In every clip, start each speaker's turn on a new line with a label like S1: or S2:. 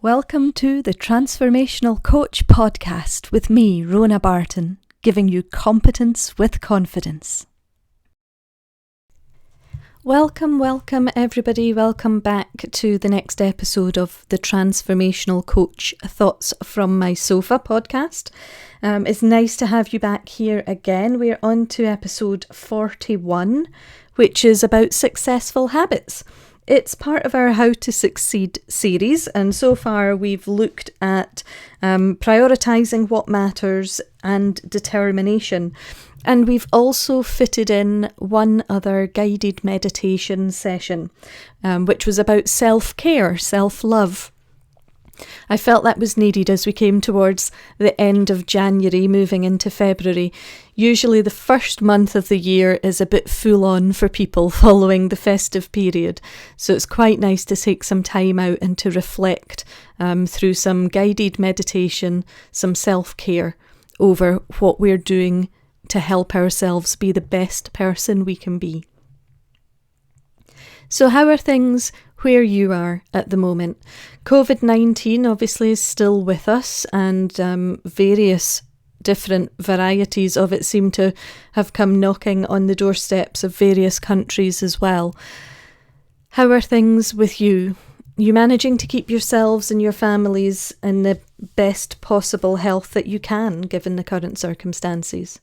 S1: Welcome to the Transformational Coach podcast with me, Rhona Barton, giving you competence with confidence. Welcome everybody. Welcome back to the next episode of the Transformational Coach Thoughts from My Sofa podcast. It's nice to have you back here again. We're on to episode 41, which is about successful habits. It's part of our How to Succeed series, and so far we've looked at prioritising what matters and determination. And we've also fitted in one other guided meditation session, which was about self-care, self-love. I felt that was needed as we came towards the end of January, moving into February. Usually the first month of the year is a bit full on for people following the festive period. So it's quite nice to take some time out and to reflect through some guided meditation, some self-care over what we're doing to help ourselves be the best person we can be. So how are things where you are at the moment? COVID-19 obviously is still with us, and various different varieties of it seem to have come knocking on the doorsteps of various countries as well. How are things with you? You managing to keep yourselves and your families in the best possible health that you can, given the current circumstances?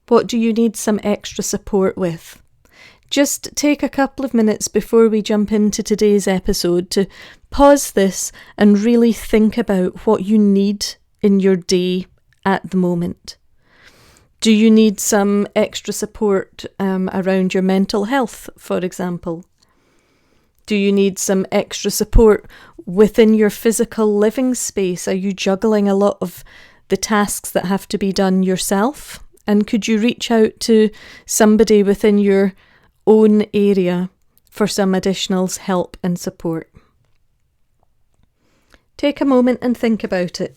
S1: What do you need some extra support with? Just take a couple of minutes before we jump into today's episode to pause this and really think about what you need in your day at the moment. Do you need some extra support around your mental health, for example? Do you need some extra support within your physical living space? Are you juggling a lot of the tasks that have to be done yourself? And could you reach out to somebody within your own area for some additional help and support? Take a moment and think about it,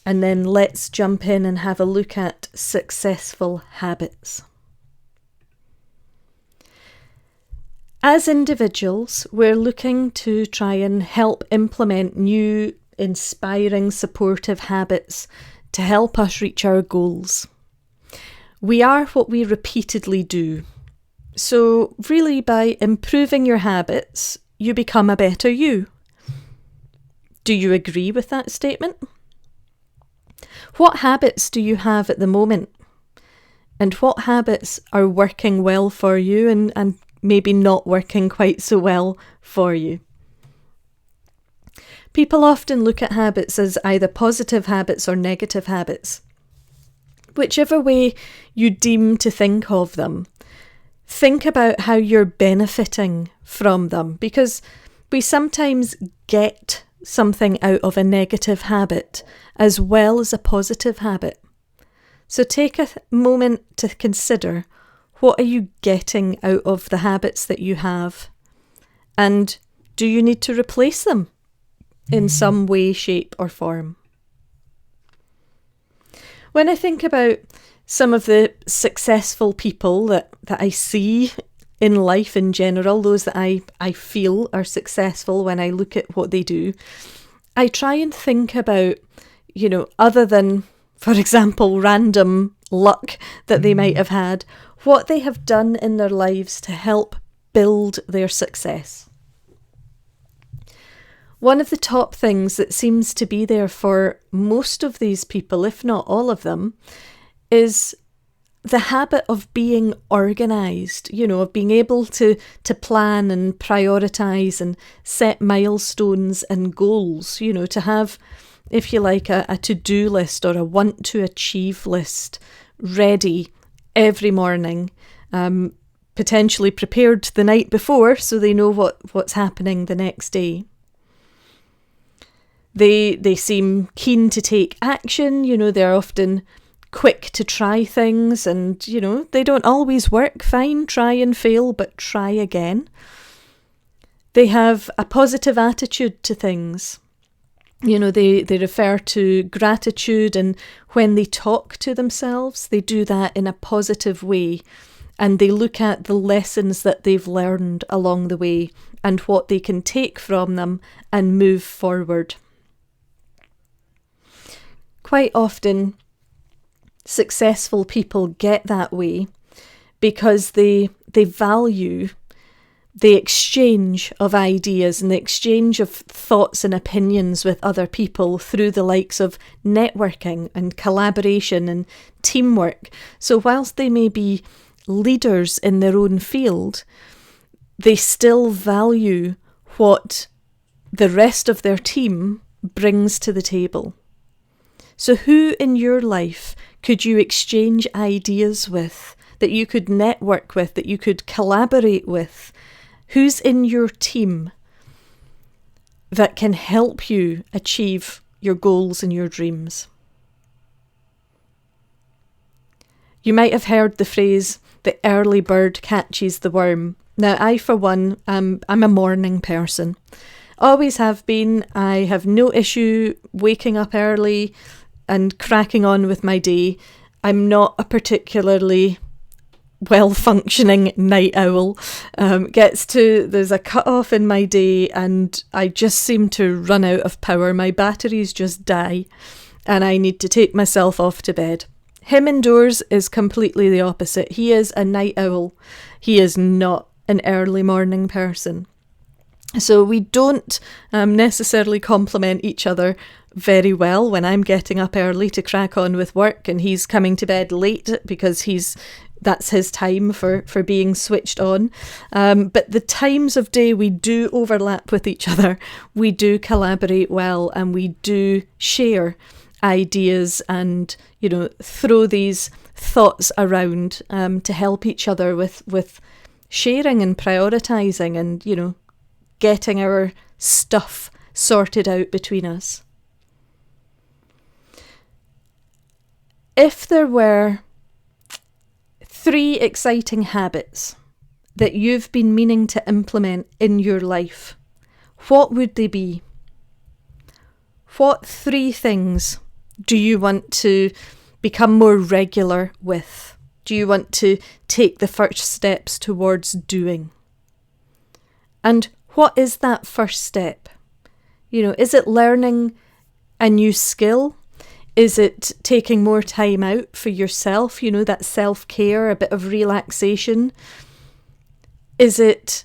S1: and then let's jump in and have a look at successful habits. As individuals, we're looking to try and help implement new, inspiring, supportive habits to help us reach our goals. We are what we repeatedly do. So really, by improving your habits, you become a better you. Do you agree with that statement? What habits do you have at the moment? And what habits are working well for you and maybe not working quite so well for you? People often look at habits as either positive habits or negative habits. Whichever way you deem to think of them, think about how you're benefiting from them, because we sometimes get something out of a negative habit as well as a positive habit. So take a moment to consider, what are you getting out of the habits that you have? And do you need to replace them in some way, shape or form? When I think about some of the successful people that I see in life in general, those that I feel are successful when I look at what they do, I try and think about, other than, for example, random luck that they might have had, what they have done in their lives to help build their success. One of the top things that seems to be there for most of these people, if not all of them, is the habit of being organised, of being able to plan and prioritise and set milestones and goals, to have, if you like, a to-do list or a want-to-achieve list ready every morning, potentially prepared the night before so they know what's happening the next day. They seem keen to take action, they're often quick to try things and, they don't always work. Fine, try and fail, but try again. They have a positive attitude to things. They refer to gratitude, and when they talk to themselves, they do that in a positive way. and they look at the lessons that they've learned along the way and what they can take from them and move forward. Quite often, successful people get that way because they value the exchange of ideas and the exchange of thoughts and opinions with other people through the likes of networking and collaboration and teamwork. So whilst they may be leaders in their own field, they still value what the rest of their team brings to the table. So who in your life could you exchange ideas with, that you could network with, that you could collaborate with? Who's in your team that can help you achieve your goals and your dreams? You might have heard the phrase, the early bird catches the worm. Now, I, for one, I'm a morning person. Always have been. I have no issue waking up early and cracking on with my day. I'm not a particularly well-functioning night owl. There's a cut-off in my day and I just seem to run out of power. My batteries just die and I need to take myself off to bed. Him indoors is completely the opposite. He is a night owl. He is not an early morning person. So we don't necessarily complement each other very well when I'm getting up early to crack on with work and he's coming to bed late because that's his time for being switched on. But the times of day we do overlap with each other. We do collaborate well and we do share ideas and, throw these thoughts around to help each other with sharing and prioritising and, getting our stuff sorted out between us. If there were 3 exciting habits that you've been meaning to implement in your life, what would they be? What 3 things do you want to become more regular with? Do you want to take the first steps towards doing? And what is that first step? Is it learning a new skill? Is it taking more time out for yourself, that self-care, a bit of relaxation? Is it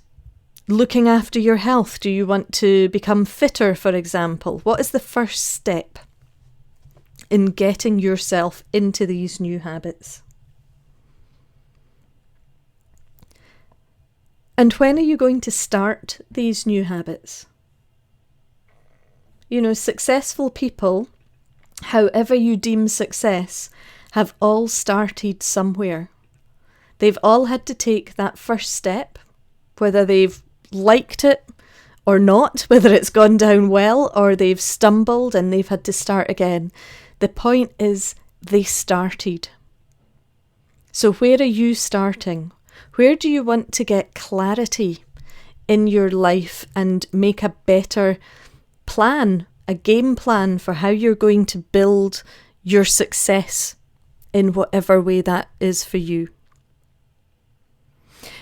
S1: looking after your health? Do you want to become fitter, for example? What is the first step in getting yourself into these new habits? And when are you going to start these new habits? Successful people, however you deem success, have all started somewhere. They've all had to take that first step, whether they've liked it or not, whether it's gone down well or they've stumbled and they've had to start again. The point is they started. So where are you starting? Where do you want to get clarity in your life and make a better plan, a game plan for how you're going to build your success in whatever way that is for you?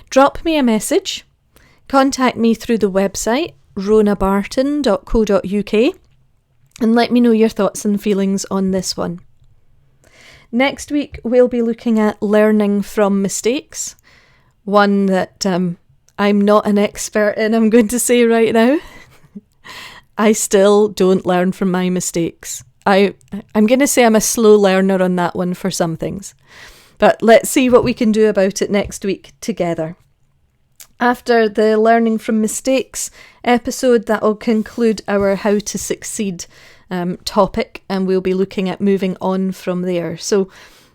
S1: Drop me a message. Contact me through the website, rhonabarton.co.uk, and let me know your thoughts and feelings on this one. Next week, we'll be looking at learning from mistakes, one that I'm not an expert in, I'm going to say right now. I still don't learn from my mistakes. I'm going to say I'm a slow learner on that one for some things. But let's see what we can do about it next week together. After the learning from mistakes episode, that will conclude our how to succeed topic, and we'll be looking at moving on from there. So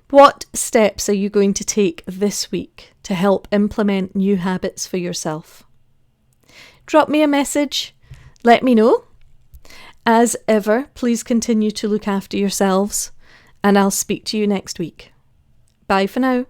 S1: what steps are you going to take this week to help implement new habits for yourself? Drop me a message. Let me know. As ever, please continue to look after yourselves, and I'll speak to you next week. Bye for now.